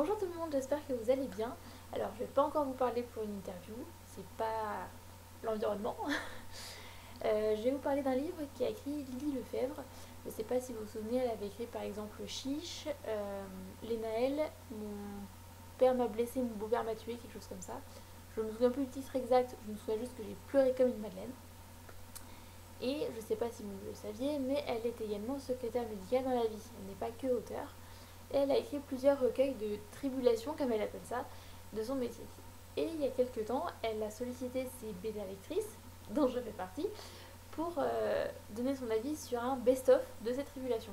Bonjour tout le monde, j'espère que vous allez bien. Alors je vais pas encore vous parler pour une interview, c'est pas l'environnement. Je vais vous parler d'un livre qui a écrit Lily Lefebvre. Je sais pas si vous vous souvenez, elle avait écrit par exemple Chiche, Les Naëls, Mon père m'a blessé, mon beau-père m'a tué, quelque chose comme ça. Je me souviens plus du titre exact, je me souviens juste que j'ai pleuré comme une madeleine. Et je sais pas si vous le saviez, mais elle est également secrétaire médicale dans la vie. Elle n'est pas que auteure. Et elle a écrit plusieurs recueils de tribulations, comme elle appelle ça, de son métier. Et il y a quelques temps, elle a sollicité ses BD lectrices, dont je fais partie, pour donner son avis sur un best-of de ces tribulations.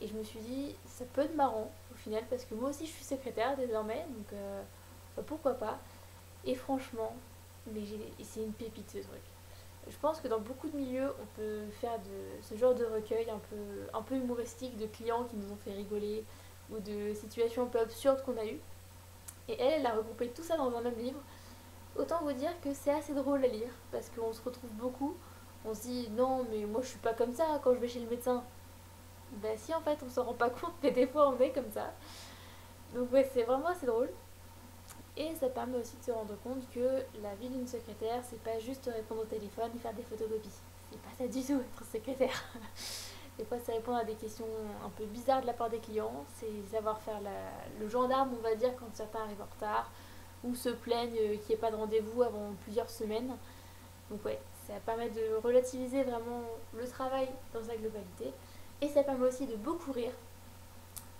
Et je me suis dit, ça peut être marrant au final, parce que moi aussi je suis secrétaire désormais, donc pourquoi pas. Et franchement, mais c'est une pépite ce truc. Je pense que dans beaucoup de milieux, on peut faire de ce genre de recueil un peu humoristique de clients qui nous ont fait rigoler ou de situations un peu absurdes qu'on a eues. Et elle a regroupé tout ça dans un même livre. Autant vous dire que c'est assez drôle à lire parce qu'on se retrouve beaucoup. On se dit non, mais moi je suis pas comme ça quand je vais chez le médecin. Bah si, en fait, on s'en rend pas compte, mais des fois on est comme ça. Donc ouais, c'est vraiment assez drôle. Et ça permet aussi de se rendre compte que la vie d'une secrétaire, c'est pas juste répondre au téléphone et faire des photocopies. C'est pas ça du tout être secrétaire. Des fois, c'est répondre à des questions un peu bizarres de la part des clients. C'est savoir faire le gendarme, on va dire, quand certains arrivent en retard ou se plaignent qu'il n'y ait pas de rendez-vous avant plusieurs semaines. Donc ouais, ça permet de relativiser vraiment le travail dans sa globalité. Et ça permet aussi de beaucoup rire.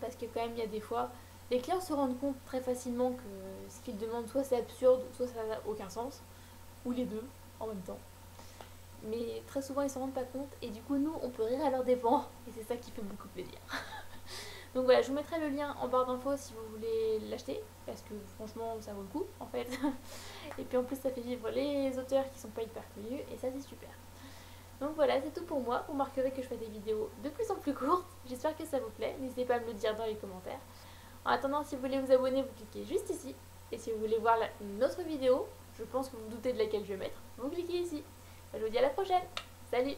Parce que quand même, il y a des fois, les clients se rendent compte très facilement que ce qu'ils demandent, soit c'est absurde, soit ça n'a aucun sens. Ou les deux en même temps. Mais très souvent ils s'en rendent pas compte et du coup nous on peut rire à leurs dépens et c'est ça qui fait beaucoup plaisir. Donc voilà, je vous mettrai le lien en barre d'infos si vous voulez l'acheter parce que franchement ça vaut le coup en fait. Et puis en plus ça fait vivre les auteurs qui sont pas hyper connus et ça c'est super. Donc voilà, c'est tout pour moi. Vous remarquerez que je fais des vidéos de plus en plus courtes. J'espère que ça vous plaît. N'hésitez pas à me le dire dans les commentaires. En attendant, si vous voulez vous abonner, vous cliquez juste ici. Et si vous voulez voir une autre vidéo, je pense que vous vous doutez de laquelle je vais mettre, vous cliquez ici. Je vous dis à la prochaine. Salut!